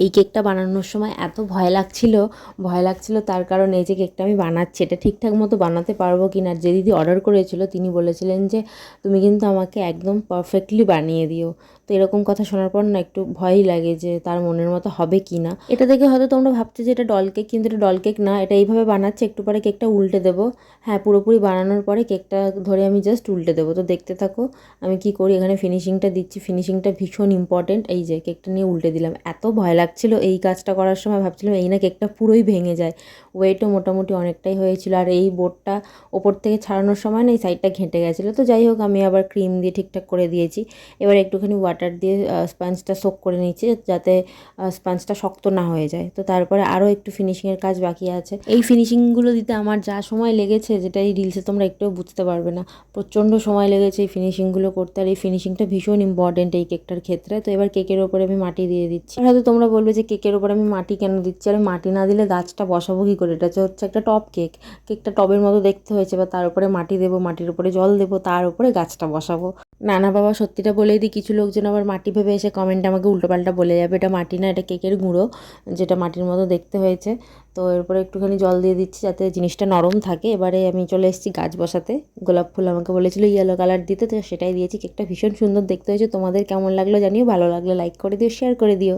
এই কেকটা বানানোর সময় এত ভয় লাগছিল তার কারণ এই যে কেকটা আমি বানাচ্ছি এটা ঠিকঠাক মতো বানাতে পারবো কি না। যে দিদি অর্ডার করেছিল তিনি বলেছিলেন যে তুমি কিন্তু আমাকে একদম পারফেক্টলি বানিয়ে দিও। তো এরকম কথা শোনার পর না একটু ভয়ই লাগে যে তার মনের মতো হবে কি না। এটা দেখে হয়তো তোমরা ভাবছো যে এটা ডল কেক, কিন্তু এটা ডল কেক না, এটা এইভাবে বানাচ্ছে। একটু পরে কেকটা উল্টে দেবো। হ্যাঁ, পুরোপুরি বানানোর পরে কেকটা ধরে আমি জাস্ট উল্টে দেবো। তো দেখতে থাকো আমি কি করি। এখানে ফিনিশিংটা দিচ্ছি, ফিনিশিংটা ভীষণ ইম্পর্টেন্ট। এই যে কেকটা নিয়ে উল্টে দিলাম, এত ভয় লাগছিল এই কাজটা করার সময়, ভাবছিলাম এই না কেকটা পুরোই ভেঙে যায়। ওয়েটও মোটামুটি অনেকটাই হয়েছিল, আর এই বোর্ডটা ওপর থেকে ছাড়ানোর সময় না এই সাইডটা ঘেঁটে গেছিলো। তো যাই হোক আমি আবার ক্রিম দিয়ে ঠিকঠাক করে দিয়েছি। এবার একটুখানি ওয়াটার দিয়ে স্পঞ্জটা সোক করে নিচ্ছি যাতে স্পঞ্জটা শক্ত না হয়ে যায়। তো তারপরে আরও একটু ফিনিশিংয়ের কাজ বাকি আছে। এই ফিনিশিংগুলো দিতে আমার যা সময় লেগেছে, যেটা এই রিলসে তোমরা একটুও বুঝতে পারবে না, প্রচণ্ড সময় লেগেছে এই ফিনিশিংগুলো করতে। আর এই ফিনিশিংটা ভীষণ ইম্পর্টেন্ট এই কেকটার ক্ষেত্রে। তো এবার কেকের ওপরে আমি মাটি দিয়ে দিচ্ছি। হয়তো তোমরা বলবে যে কেকের ওপর আমি মাটি কেন দিচ্ছি, আর মাটি না দিলে গাছটা বসাবো কী করে? এটা হচ্ছে একটা টব কেক, কেকটা টবের মতো দেখতে হয়েছে, বা তার উপরে মাটি দেবো, মাটির উপরে জল দেবো, তার উপরে গাছটা বসাবো। না না বাবা, সত্যিটা বলেই দিই, কিছু লোকজন আবার মাটি ভেবে এসে কমেন্টে আমাকে উল্টোপাল্টা বলে যাবে। এটা মাটি না, এটা কেকের গুঁড়ো, যেটা মাটির মতো দেখতে হয়েছে। তো এরপরে একটুখানি জল দিয়ে দিচ্ছি যাতে জিনিসটা নরম থাকে। এবারে আমি চলে এসেছি গাছ বসাতে। গোলাপ ফুল আমাকে বলেছিল ইয়েলো কালার দিতে, তো সেটাই দিয়েছি। কেকটা ভীষণ সুন্দর দেখতে হয়েছে। তোমাদের কেমন লাগলো জানিও, ভালো লাগলে লাইক করে দিও, শেয়ার করে দিও।